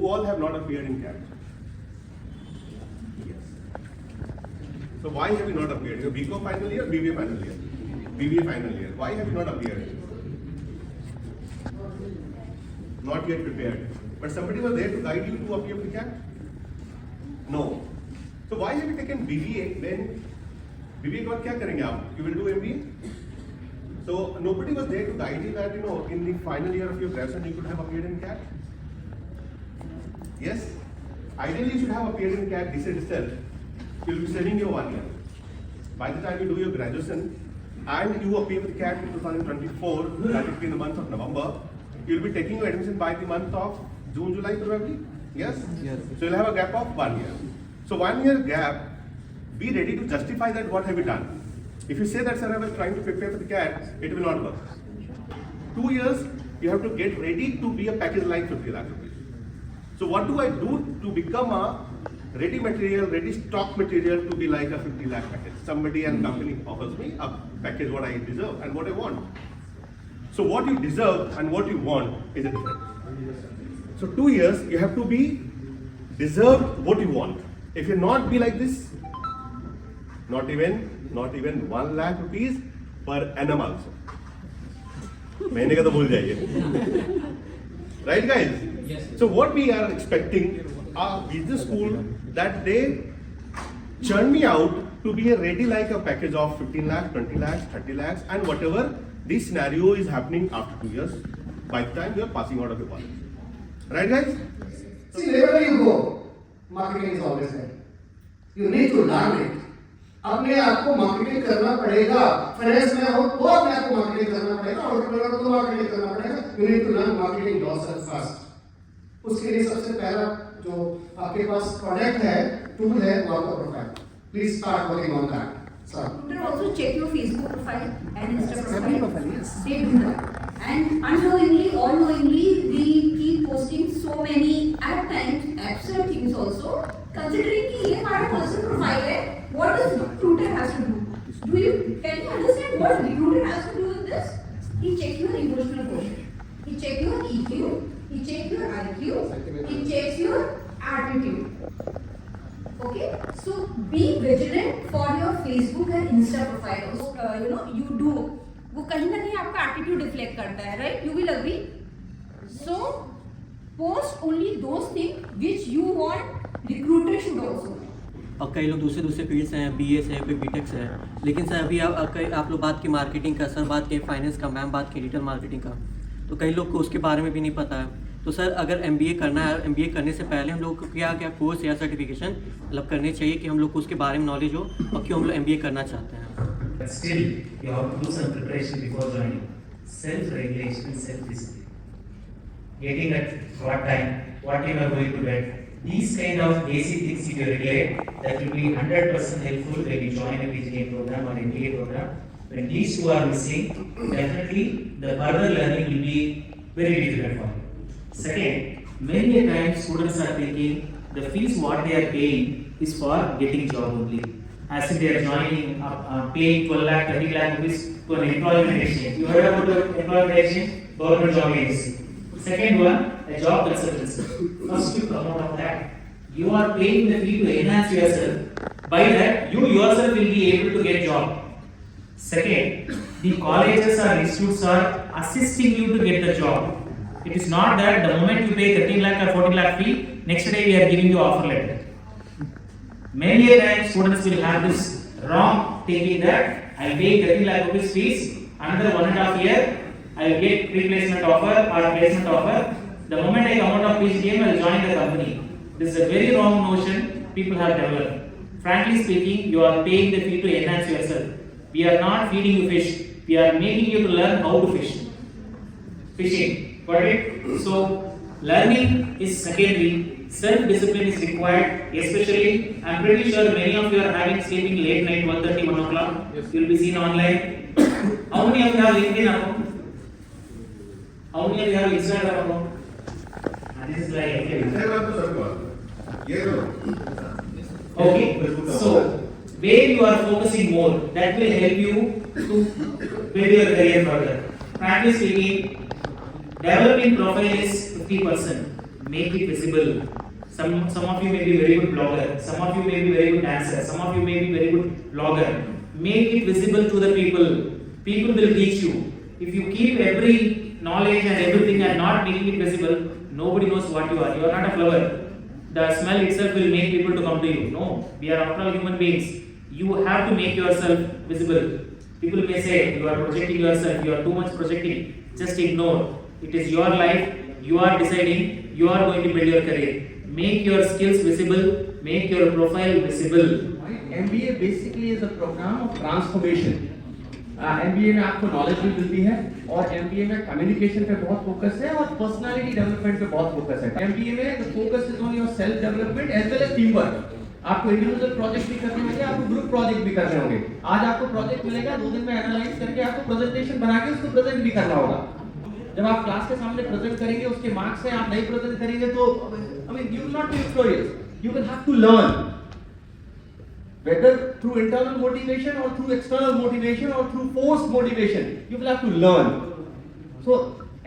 who all have not appeared in CAT? Yes. So why have you not appeared? Your BCom final year, BBA final year? BBA final year. Why have you not appeared? Not yet prepared. But somebody was there to guide you to appear for the CAT? No. So why have you taken BBA when BBA का क्या करेंगे आप? You will do MBA? So nobody was there to guide you that in the final year of your graduation you could have appeared in CAT. Yes. Ideally you should have appeared in CAT this itself. You will be saving your 1 year. By the time you do your graduation and you appear with CAT in 2024, that will be in the month of November. You will be taking your admission by the month of June, July probably. Yes. Yes. So you'll have a gap of 1 year. So 1 year gap. Be ready to justify that what have you done. If you say that sir I was trying to prepare for the CAT, it will not work. 2 years you have to get ready to be a package like 50 lakh rupees. So what do I do to become a ready material, ready stock material to be like a 50 lakh package? Somebody and company offers me a package what I deserve and what I want. So what you deserve and what you want is a difference. So 2 years you have to be deserve what you want. If you not be like this, not even 1 lakh rupees per annum also. महीने का तो भूल जाइए. Right guys? Yes. So what we are expecting a business school that they churn me out to be a ready like a package of 15 lakhs, 20 lakhs, 30 lakhs and whatever this scenario is happening after 2 years by the time you are passing out of your college. Right guys? See, wherever you go, marketing is always there. You need to learn it. अपने आप को marketing करना पड़ेगा. Finance में हो तो अपने आप को मार्केटिंग करना पड़ेगा. एंटरप्रेन्योर को मार्केटिंग करना पड़ेगा. You need to learn marketing yourself first. उसके लिए सबसे पहला जो आपके पास प्रोडक्ट है, टूल है, वो आपका profile. Please start working on that. Sir. Recruiter also check your Facebook profile and Insta Family profile. profile, yes. They do that. And unknowingly, all knowingly, we keep posting so many at times absurd things also. Considering कि ये हमारा personal profile है, what does recruiter has to do? Can you understand what recruiter has to do with this? He check your emotional quotient. He check your EQ. He check your IQ. He checks your attitude. Okay, so be vigilant for your Facebook and Insta profile. You do. वो कहीं ना कहीं आपका attitude reflect करता है, right? You will agree. So post only those things which you want recruiter should also. और कई लोग दूसरे फील्ड से हैं, BA से, कोई BTech से है. लेकिन सर अभी आप लोग बात की मार्केटिंग का, सर बात की फाइनेंस का, मैम बात की डिजिटल मार्केटिंग का, तो कई लोग को उसके बारे में भी नहीं पता है. तो सर अगर MBA करना है, MBA करने से पहले हम लोग को क्या क्या कोर्स या सर्टिफिकेशन मतलब करने चाहिए कि हम लोग को उसके बारे में नॉलेज हो और क्यों हम लोग MBA करना चाहते हैं. But still, you have to do some preparation before joining. Self-regulation, self-discipline. Getting at what time, what time you are going to bed. These kind of basic things if you regulate, that will be 100% helpful when you join a PGA program or MBA program. When these two are missing, definitely the further learning will be very difficult for you. Second, many a times students are thinking the fees what they are paying is for getting job only. As if they are joining, paying 12 lakh, 30 lakh rupees to an employment exchange. You heard about the employment exchange? Government job agency. Second one, a job consultancy. First you come out of that. You are paying the fee to enhance yourself. By that, you yourself will be able to get job. Second, the colleges or institutes are assisting you to get the job. It is not that the moment you pay 13 lakh or 14 lakh fee, next day we are giving you offer letter. Many a times students will have this wrong thinking that I will pay 13 lakh rupees fees, another 1.5 year I will get pre-placement offer or placement offer. The moment I come out of PGDM, I will join the company. This is a very wrong notion people have developed. Frankly speaking, you are paying the fee to enhance yourself. We are not feeding you fish. We are making you to learn how to fish. Fishing. Got it? So, learning is secondary. Self-discipline is required, especially, I am pretty sure many of you are having sleeping late night, 1:30, 1 o'clock. Yes. You will be seen online. How many of you have LinkedIn account? How many of you have Instagram account? And this is like, okay, so where you are focusing more, that will help you to build your career further. Frankly speaking, developing profile is 50%. make it visible. Some of you may be very good blogger, some of you may be very good dancer, some of you may be very good blogger. Make it visible to the people. People will reach you. If you keep every knowledge and everything and not making it visible, nobody knows what you are. You are not a flower. The smell itself will make people to come to you. No, we are after all human beings. You have to make yourself visible. People may say you are projecting yourself, you are too much projecting. Just ignore. It is your life. You are deciding. You are going to build your career. Make your skills visible. Make your profile visible. MBA basically is a program of transformation. MBA में आपको knowledge भी मिलती है और MBA में communication पे बहुत focus है और पर्सनालिटी डेवलपमेंट पे बहुत फोकस है. MBA में the focus is on your self development as well as teamwork. आपको इंडिविजुअल प्रोजेक्ट भी करने होंगे, आपको ग्रुप प्रोजेक्ट भी करने होंगे. आज आपको प्रोजेक्ट मिलेगा, 2 दिन में एनालाइज करके आपको प्रेजेंटेशन बना के उसको प्रेजेंट भी करना होगा. जब आप क्लास के सामने प्रेजेंट करेंगे, उसके मार्क्स से आप नहीं प्रेजेंट करेंगे तो I mean you will not be victorious. You will have to learn. Whether through internal motivation or through external motivation or through forced motivation, you will have to learn. So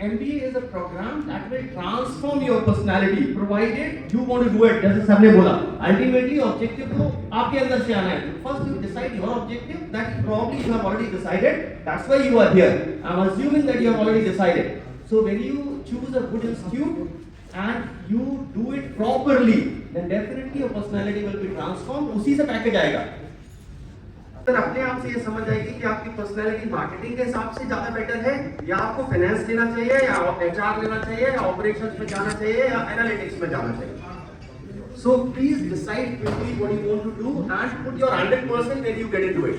MBA is a program that will transform your personality, provided you want to do it. जैसे सबने बोला, ultimately objective तो आपके अंदर से आना है. First you decide your objective that probably you have already decided. That's why you are here. I'm assuming that you have already decided. So when you choose a good institute and you do it properly, then definitely your personality will be transformed. उसी से package आएगा. अगर अपने आप से ये समझ आएगी कि आपकी पर्सनैलिटी मार्केटिंग के हिसाब से ज्यादा बेटर है या आपको फाइनेंस लेना चाहिए या HR लेना चाहिए या ऑपरेशंस में जाना चाहिए या एनालिटिक्स में जाना चाहिए. So please decide quickly what you want to do and put your 100% when you get into it.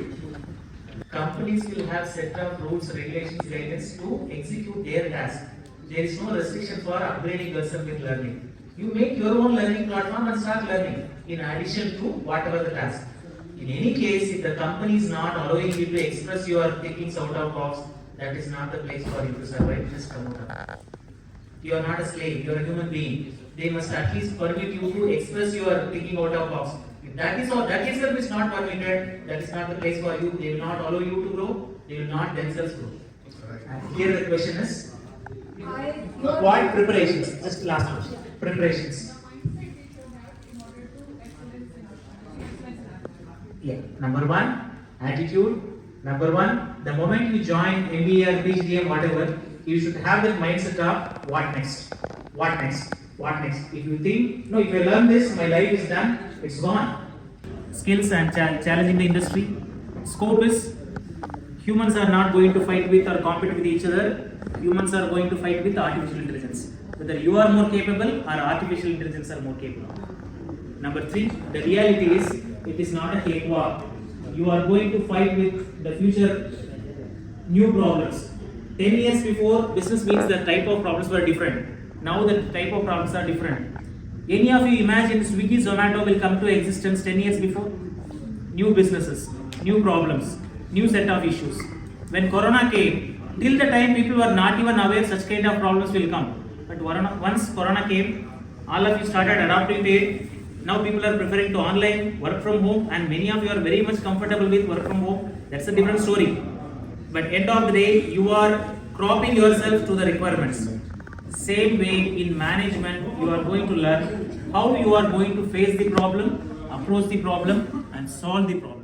Companies will have set of rules, regulations, guidance to execute their task. There is no restriction for upgrading yourself with learning. You make your own learning platform and start learning in addition to whatever the task. In any case, if the company is not allowing you to express your thinkings out of box, that is not the place for you to survive. Just come out. You are not a slave. You are a human being. They must at least permit you to express your thinking out of box. If that is all, that itself is not permitted. That is not the place for you. They will not allow you to grow. They will not themselves grow. And here the question is, what preparations? Just last question. Preparations. Yeah. Number 1, attitude. Number 1, the moment you join MBA or PhD, whatever, you should have that mindset of what next? What next? What next? If you think, no, if I learn this, my life is done, it's gone. Skills and challenge in the industry. Scope is, humans are not going to fight with or compete with each other. Humans are going to fight with artificial intelligence. Whether you are more capable or artificial intelligence are more capable. Number 3, the reality is, it is not a cakewalk. You are going to fight with the future new problems. 10 years before, business means the type of problems were different. Now the type of problems are different. Any of you imagine Swiggy, Zomato will come to existence 10 years before? New businesses, new problems, new set of issues. When Corona came, till the time people were not even aware such kind of problems will come. But once Corona came, all of you started adapting to it. Now people are preferring to online, work from home, and many of you are very much comfortable with work from home. That's a different story. But end of the day, you are cropping yourself to the requirements. Same way in management, you are going to learn how you are going to face the problem, approach the problem, and solve the problem.